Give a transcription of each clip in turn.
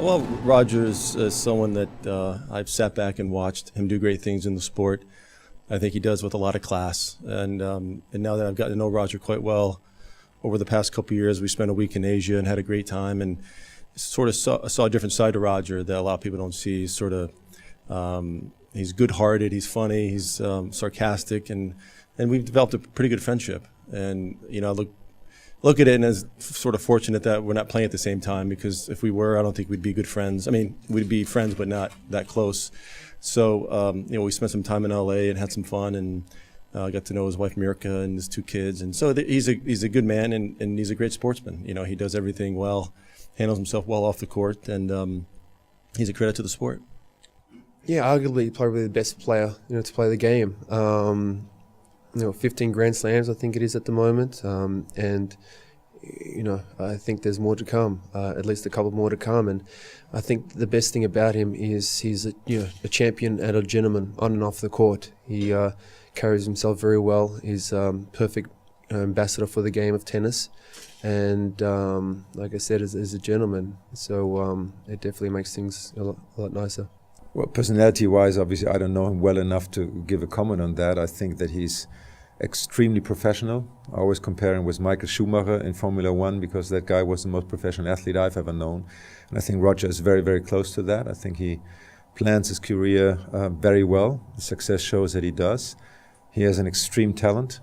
Well, Roger is someone that I've sat back and watched him do great things in the sport. I think he does with a lot of class. And now that I've gotten to know Roger quite well over the past couple of years, we spent a week in Asia and had a great time, and sort of saw a different side of Roger that a lot of people don't see. He's sort of he's good-hearted, he's funny, he's sarcastic, and we've developed a pretty good friendship. And I look at it and as sort of fortunate that we're not playing at the same time, because if we were, I don't think we'd be good friends. I mean, we'd be friends, but not that close. So, we spent some time in LA and had some fun, and got to know his wife Mirka and his 2 kids. And so he's a good man, and he's a great sportsman. He does everything well, handles himself well off the court, and he's a credit to the sport. Yeah, arguably probably the best player, to play the game. 15 Grand Slams, I think it is at the moment, and I think there's more to come, at least a couple more to come. And I think the best thing about him is he's a champion and a gentleman on and off the court. He carries himself very well. He's perfect ambassador for the game of tennis, and like I said, is a gentleman. So it definitely makes things a lot nicer. Well, personality-wise, obviously, I don't know him well enough to give a comment on that. I think that he's extremely professional. I always compare him with Michael Schumacher in Formula One, because that guy was the most professional athlete I've ever known. And I think Roger is very, very close to that. I think he plans his career very well. The success shows that he does. He has an extreme talent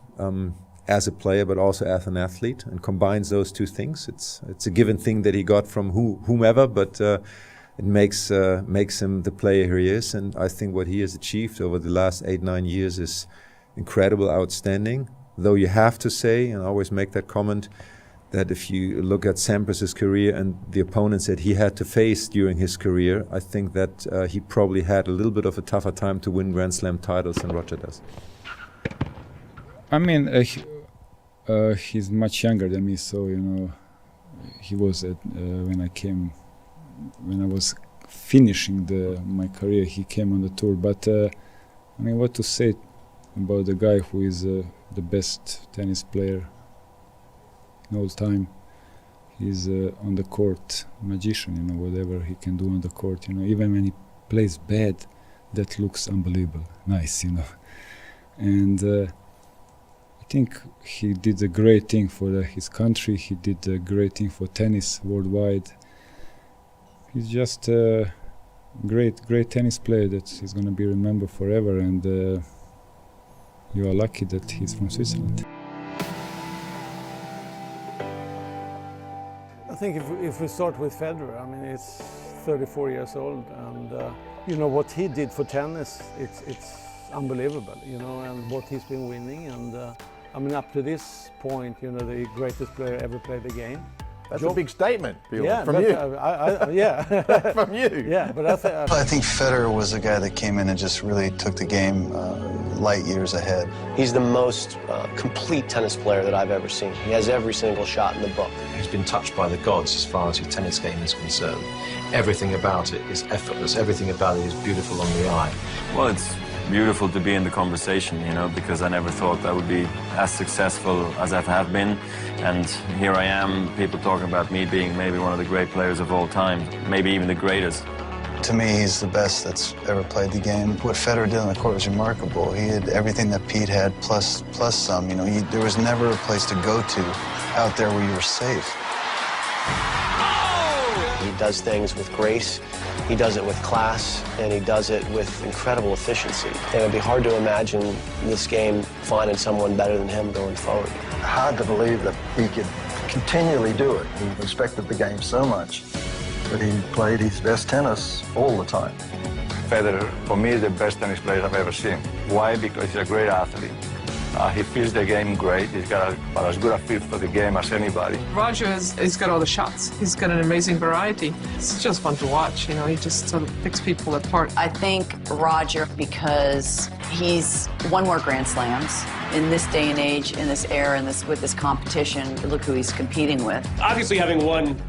as a player, but also as an athlete, and combines those 2 things. It's a given thing that he got from whomever, but it makes him the player he is. And I think what he has achieved over the last 8-9 years is incredible, outstanding. Though you have to say, and I always make that comment, that if you look at Sampras's career and the opponents that he had to face during his career, I think that he probably had a little bit of a tougher time to win Grand Slam titles than Roger does. I mean, he's much younger than me, so he was when I was finishing my career, he came on the tour. But what to say about the guy who is the best tennis player in all time? He's on the court magician, whatever he can do on the court, even when he plays bad, that looks unbelievable, nice, And I think he did a great thing for his country. He did a great thing for tennis worldwide. He's just a great tennis player that he's going to be remembered forever, and you are lucky that he's from Switzerland. I think if we start with Federer, he's 34 years old, and what he did for tennis, it's unbelievable, and what he's been winning, and up to this point, the greatest player ever played the game. That's a big statement, yeah, from you. Yeah. From you. Yeah, but I think Federer was the guy that came in and just really took the game light years ahead. He's the most complete tennis player that I've ever seen. He has every single shot in the book. He's been touched by the gods as far as his tennis game is concerned. Everything about it is effortless. Everything about it is beautiful on the eye. Well, it's beautiful to be in the conversation, because I never thought I would be as successful as I have been. And here I am, people talking about me being maybe one of the great players of all time, maybe even the greatest. To me, he's the best that's ever played the game. What Federer did on the court was remarkable. He had everything that Pete had, plus some. There was never a place to go to out there where you were safe. He does things with grace, he does it with class, and he does it with incredible efficiency. And it'd be hard to imagine this game finding someone better than him going forward. Hard to believe that he could continually do it. He respected the game so much that he played his best tennis all the time. Federer, for me, is the best tennis player I've ever seen. Why? Because he's a great athlete. He feels the game great. He's got about as good a feel for the game as anybody. Roger he's got all the shots. He's got an amazing variety. It's just fun to watch. He just sort of picks people apart. I think Roger, because he's won more Grand Slams in this day and age, in this era, and with this competition. Look who he's competing with. Obviously, having won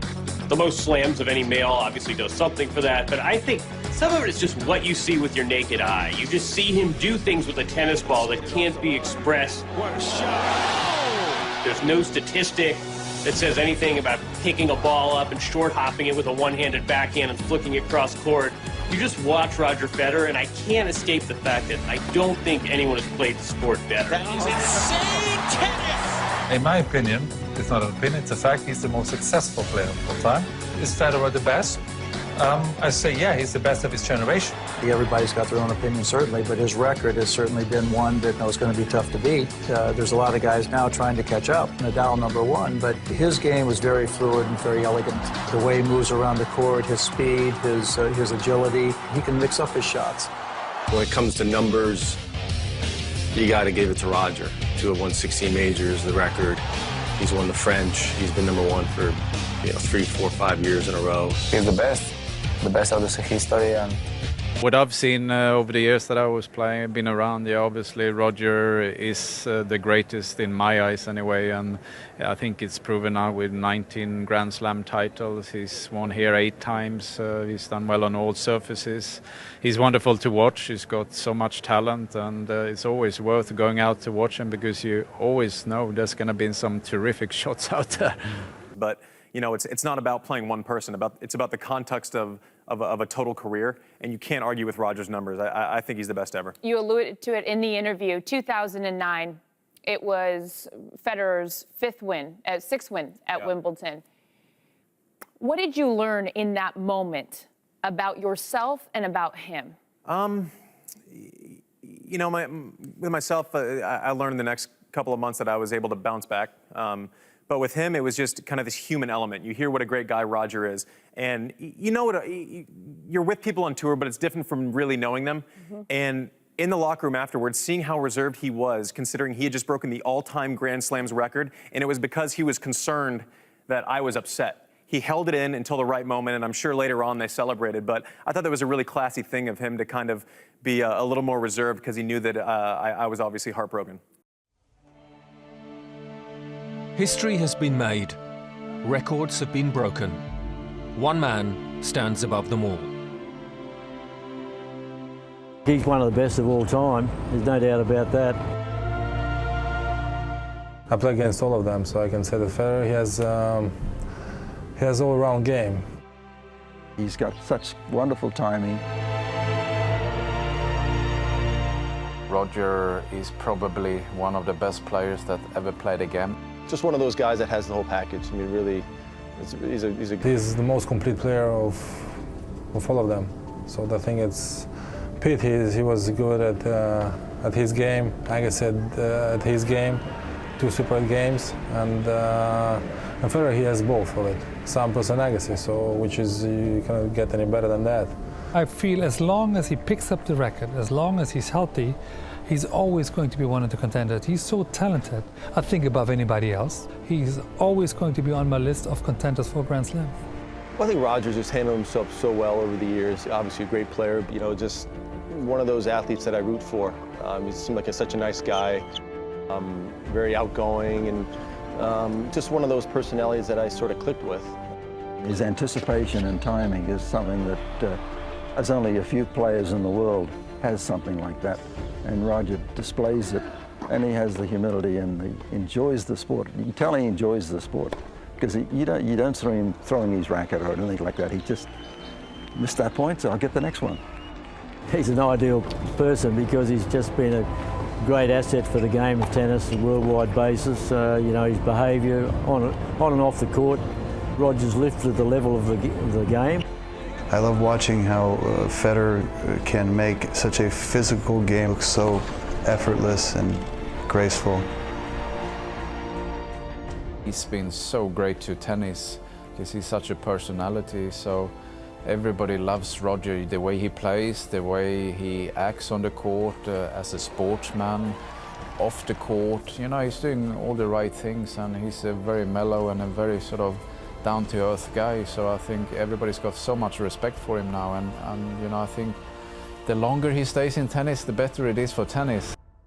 the most slams of any male obviously does something for that, but I think some of it is just what you see with your naked eye. You just see him do things with a tennis ball that can't be expressed. What a shot! There's no statistic that says anything about picking a ball up and short hopping it with a one-handed backhand and flicking it cross court. You just watch Roger Federer, and I can't escape the fact that I don't think anyone has played the sport better. That is insane tennis! In my opinion, it's not an opinion, it's a fact, he's the most successful player of all time. Is Federer the best? I say, yeah, he's the best of his generation. Everybody's got their own opinion, certainly, but his record has certainly been one that is going to be tough to beat. There's a lot of guys now trying to catch up. Nadal #1, but his game was very fluid and very elegant. The way he moves around the court, his speed, his agility, he can mix up his shots. When it comes to numbers, you got to give it to Roger. To have won 16 majors, the record. He's won the French. He's been #1 for 3, 4, 5 years in a row. He's the best of the history. And what I've seen over the years that I was playing, been around, yeah, obviously Roger is the greatest in my eyes anyway, and I think it's proven now with 19 Grand Slam titles. He's won here 8 times. He's done well on all surfaces. He's wonderful to watch. He's got so much talent, and it's always worth going out to watch him because you always know there's going to be some terrific shots out there. But it's not about playing one person. It's about the context of a total career, and you can't argue with Roger's numbers. I think he's the best ever. You alluded to it in the interview. 2009, it was Federer's 6th win at Wimbledon. What did you learn in that moment about yourself and about him? With myself, I learned in the next couple of months that I was able to bounce back. But with him, it was just kind of this human element. You hear what a great guy Roger is, and you're with people on tour, but it's different from really knowing them. Mm-hmm. And in the locker room afterwards, seeing how reserved he was, considering he had just broken the all-time Grand Slams record, and it was because he was concerned that I was upset. He held it in until the right moment, and I'm sure later on they celebrated, but I thought that was a really classy thing of him to kind of be a little more reserved because he knew that I was obviously heartbroken. History has been made. Records have been broken. One man stands above them all. He's one of the best of all time. There's no doubt about that. I play against all of them, so I can say that Federer, he has all-around game. He's got such wonderful timing. Roger is probably one of the best players that ever played a game. Just one of those guys that has the whole package. I mean, really, he's the most complete player of all of them. So I think it's Pete. He was good at his game. Like I said, at his game, 2 separate games, and Federer, he has both of it. Sampras and Agassi. So which is, you cannot get any better than that. I feel as long as he picks up the racket, as long as he's healthy, he's always going to be one of the contenders. He's so talented, I think above anybody else. He's always going to be on my list of contenders for Grand Slam. Well, I think Roger's just handled himself so well over the years. Obviously a great player, just one of those athletes that I root for. He seemed like such a nice guy, very outgoing, and just one of those personalities that I sort of clicked with. His anticipation and timing is something that there's only a few players in the world has something like that, and Roger displays it, and he has the humility and he enjoys the sport. You can tell he enjoys the sport because you don't see him throwing his racket or anything like that. He just missed that point, so I'll get the next one. He's an ideal person because he's just been a great asset for the game of tennis on a worldwide basis. His behaviour on and off the court, Roger's lifted the level of the game. I love watching how Federer can make such a physical game look so effortless and graceful. He's been so great to tennis because he's such a personality. So everybody loves Roger, the way he plays, the way he acts on the court as a sportsman, off the court. He's doing all the right things, and he's a very mellow and a very sort of down-to-earth guy, so I think everybody's got so much respect for him now, and I think the longer he stays in tennis, the better it is for tennis.